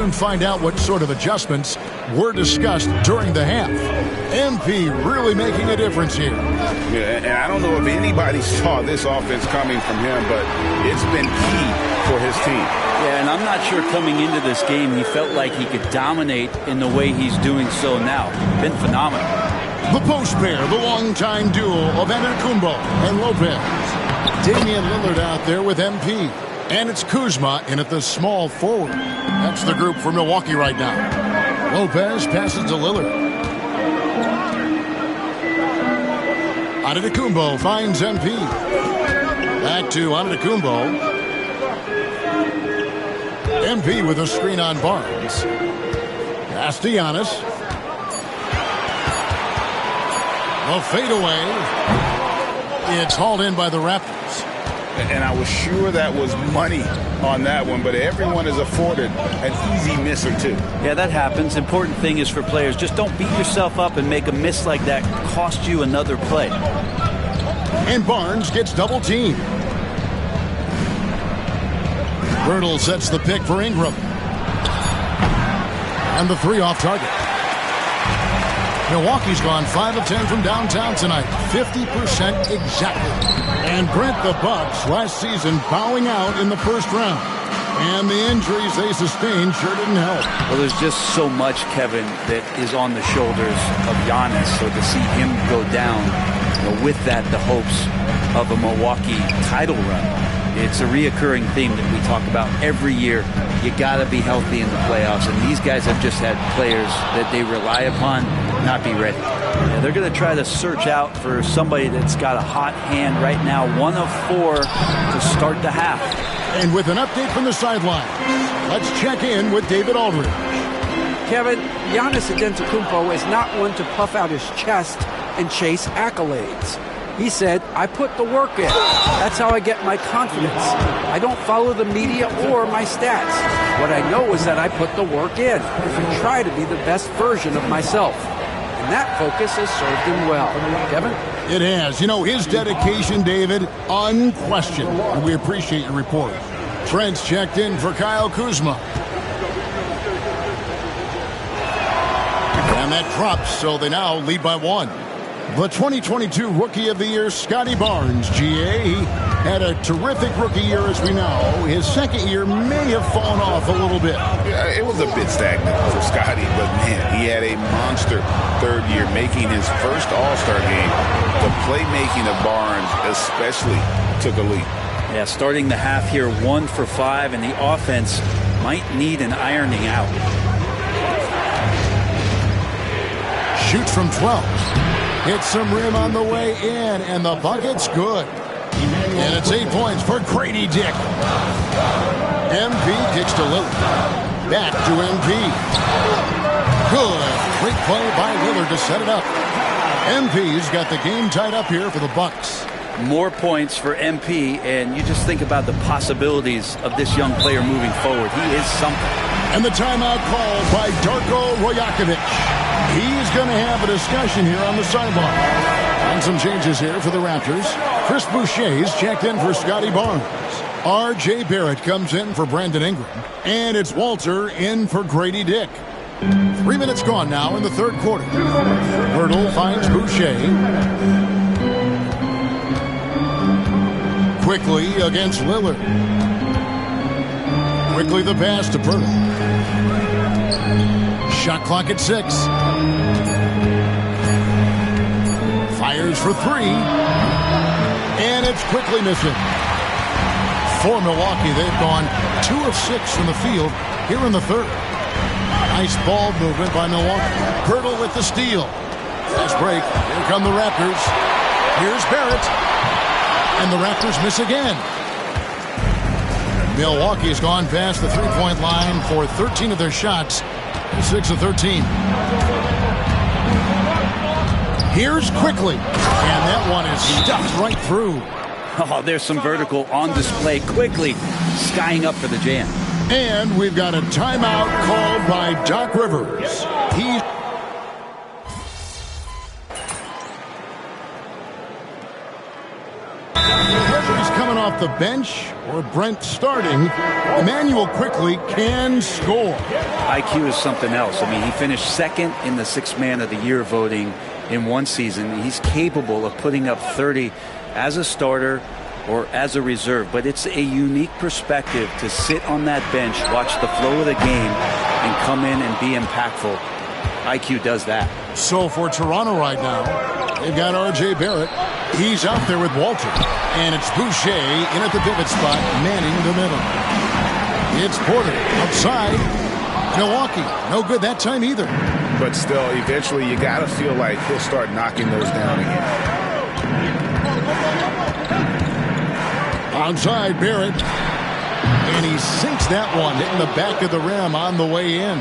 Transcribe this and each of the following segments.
And find out what sort of adjustments were discussed during the half. MP really making a difference here. Yeah, and I don't know if anybody saw this offense coming from him, but it's been key for his team. Yeah, and I'm not sure coming into this game he felt like he could dominate in the way he's doing so now. Been phenomenal. The post pair, the longtime duo of Antetokounmpo and Lopez. Damian Lillard out there with MP. And it's Kuzma in at the small forward. That's the group for Milwaukee right now. Lopez passes to Lillard. Antetokounmpo finds MP. Back to Antetokounmpo. MP with a screen on Barnes. Pass to Giannis. A fadeaway. It's hauled in by the Raptors. And I was sure that was money on that one, but everyone is afforded an easy miss or two. Yeah, that happens. Important thing is for players, just don't beat yourself up and make a miss like that cost you another play. And Barnes gets double teamed. Birtle sets the pick for Ingram. And the three off target. Milwaukee's gone 5 of 10 from downtown tonight. 50% exactly. And Brent, the Bucks last season bowing out in the first round. And the injuries they sustained sure didn't help. Well, there's just so much, Kevin, that is on the shoulders of Giannis. So to see him go down, with that, the hopes of a Milwaukee title run. It's a reoccurring theme that we talk about every year. You got to be healthy in the playoffs. And these guys have just had players that they rely upon not be ready. Yeah, they're going to try to search out for somebody that's got a hot hand right now. 1 of 4 to start the half. And with an update from the sideline, let's check in with David Aldridge. Kevin, Giannis Antetokounmpo is not one to puff out his chest and chase accolades. He said, I put the work in. That's how I get my confidence. I don't follow the media or my stats. What I know is that I put the work in and try to be the best version of myself. And that focus has served him well. Kevin? It has. You know, his dedication, David, unquestioned. And we appreciate your report. Trent's checked in for Kyle Kuzma. And that drops, so they now lead by 1. The 2022 Rookie of the Year, Scotty Barnes, GA. He had a terrific rookie year, as we know. His second year may have fallen off a little bit. Yeah, it was a bit stagnant for Scotty, but man, he had a monster third year, making his first All-Star game. The playmaking of Barnes especially took a leap. Yeah, starting the half here 1 for 5, and the offense might need an ironing out. Shoots from 12. Hits some rim on the way in, and the bucket's good. And it's 8 points for Grady Dick. MP kicks to Lillard. Back to MP. Good. Great play by Lillard to set it up. MP's got the game tied up here for the Bucks. More points for MP, and you just think about the possibilities of this young player moving forward. He is something. And the timeout called by Darko Rajakovic. He's going to have a discussion here on the sideline. And some changes here for the Raptors. Chris Boucher's checked in for Scotty Barnes. R.J. Barrett comes in for Brandon Ingram. And it's Walter in for Grady Dick. 3 minutes gone now in the third quarter. Birtle finds Boucher. Quickly against Lillard. Quickly the pass to Birtle. Shot clock at 6. Fires for 3. And it's quickly missing. For Milwaukee, they've gone 2 of 6 from the field here in the third. Nice ball movement by Milwaukee. Birtle with the steal. Fast break. Here come the Raptors. Here's Barrett. And the Raptors miss again. Milwaukee has gone past the three-point line for 13 of their shots. 6 of 13. Here's Quickly. And that one is stuffed right through. Oh, there's some vertical on display. Quickly skying up for the jam. And we've got a timeout called by Doc Rivers. He's coming off off the bench or Brent starting, Emmanuel quickly can score. IQ is something else. I mean, he finished second in the Sixth Man of the Year voting in one season. He's capable of putting up 30 as a starter or as a reserve, but it's a unique perspective to sit on that bench, watch the flow of the game, and come in and be impactful. IQ does that. So for Toronto right now, they've got R.J. Barrett. He's out there with Walter. And it's Boucher in at the pivot spot, manning the middle. It's Porter outside. Milwaukee, no good that time either. But still, eventually you got to feel like he'll start knocking those down again. Outside Barrett. And he sinks that one, hitting the back of the rim on the way in.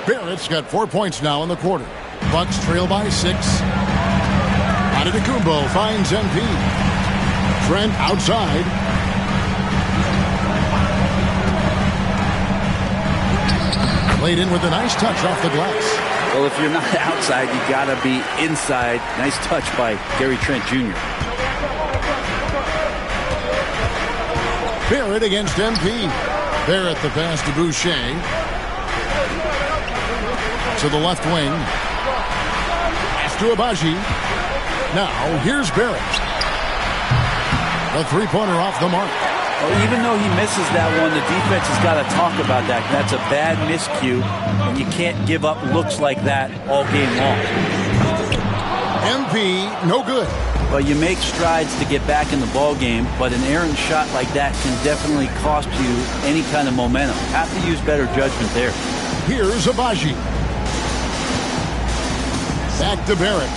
Barrett's got 4 points now in the quarter. Bucks trail by 6. Antetokounmpo finds MP. Trent outside. Played in with a nice touch off the glass. Well, if you're not outside, you got to be inside. Nice touch by Gary Trent Jr. Barrett against MP. Barrett the pass to Boucher. To the left wing. Pass to Abaji. Now, here's Barrett. A three-pointer off the mark. Well, even though he misses that one, the defense has got to talk about that. That's a bad miscue, and you can't give up looks like that all game long. MP, no good. Well, you make strides to get back in the ball game, but an errant shot like that can definitely cost you any kind of momentum. Have to use better judgment there. Here's Abaji. Back to Barrett.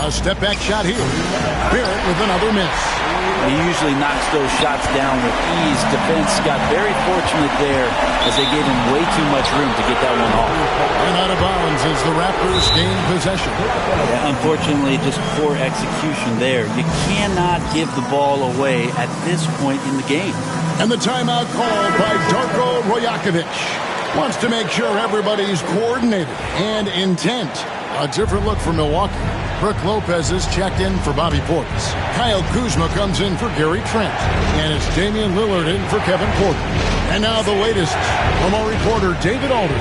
A step-back shot here. Barrett with another miss. He usually knocks those shots down with ease. Defense got very fortunate there as they gave him way too much room to get that one off. And out of bounds as the Raptors gain possession. Yeah, unfortunately, just poor execution there. You cannot give the ball away at this point in the game. And the timeout called by Darko Rajakovic. Wants to make sure everybody's coordinated and intent. A different look for Milwaukee. Brook Lopez is checked in for Bobby Portis. Kyle Kuzma comes in for Gary Trent. And it's Damian Lillard in for Kevin Porter. And now the latest from our reporter, David Alder.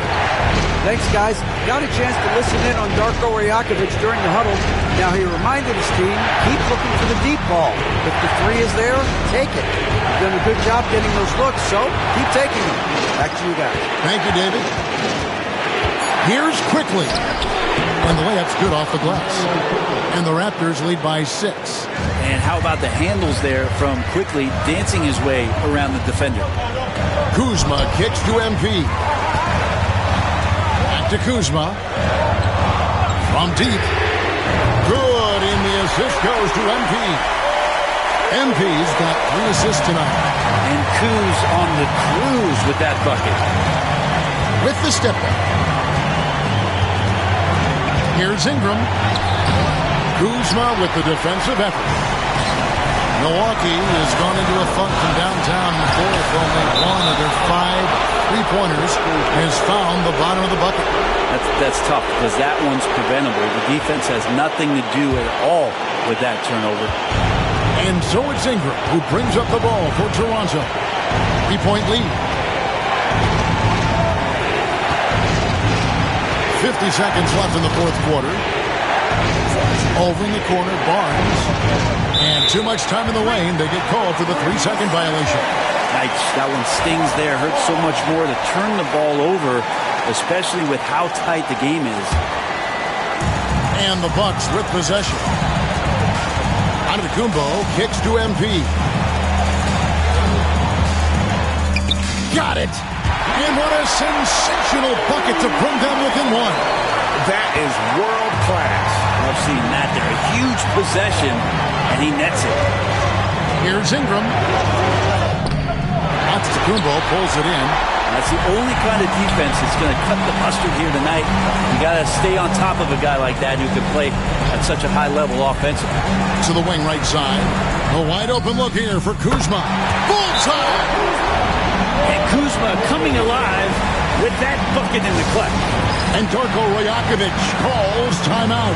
Thanks, guys. Got a chance to listen in on Darko Rajakovic during the huddle. Now he reminded his team, keep looking for the deep ball. If the three is there, take it. You've done a good job getting those looks, so keep taking them. Back to you guys. Thank you, David. Here's Quickly. And the layup's good off the glass. And the Raptors lead by 6. And how about the handles there from Quickly dancing his way around the defender. Kuzma kicks to MP. Back to Kuzma. From deep. Good, and the assist goes to MP. MP's got 3 assists tonight. And Kuz on the cruise with that bucket. With the step back. Here's Ingram. Kuzma with the defensive effort. Milwaukee has gone into a funk from downtown fourth. Only one of their 5 3-pointers has found the bottom of the bucket. That's tough because that one's preventable. The defense has nothing to do at all with that turnover. And so it's Ingram who brings up the ball for Toronto. 3-point lead. 50 seconds left in the fourth quarter. Over in the corner, Barnes. And too much time in the lane. They get called for the 3-second violation. Nice. That one stings there. Hurts so much more to turn the ball over, especially with how tight the game is. And the Bucks with possession. Antetokounmpo kicks to MP. Got it. And what a sensational bucket to bring them within 1. That is world class. I've seen that there. A huge possession, and he nets it. Here's Ingram. Antetokounmpo pulls it in. That's the only kind of defense that's going to cut the mustard here tonight. You got to stay on top of a guy like that who can play at such a high level offensively. To the wing right side. A wide open look here for Kuzma. Bullseye! And Kuzma coming alive with that bucket in the clutch. And Darko Rajakovic calls timeout.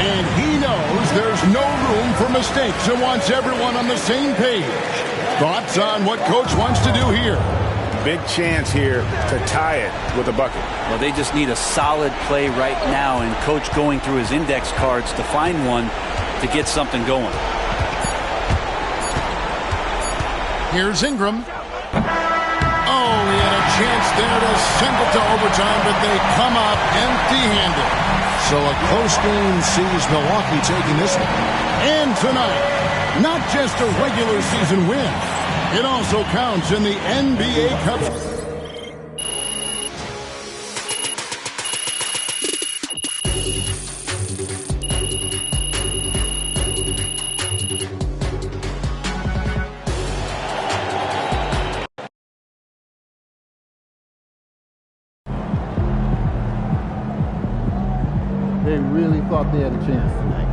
And he knows there's no room for mistakes and wants everyone on the same page. Thoughts on what Coach wants to do here? Big chance here to tie it with a bucket. Well, they just need a solid play right now, and Coach going through his index cards to find one to get something going. Here's Ingram. Oh, he had a chance there to send it to overtime, but they come up empty-handed. So a close game sees Milwaukee taking this one. And tonight, not just a regular season win, it also counts in the NBA Cup. They really thought they had a chance tonight.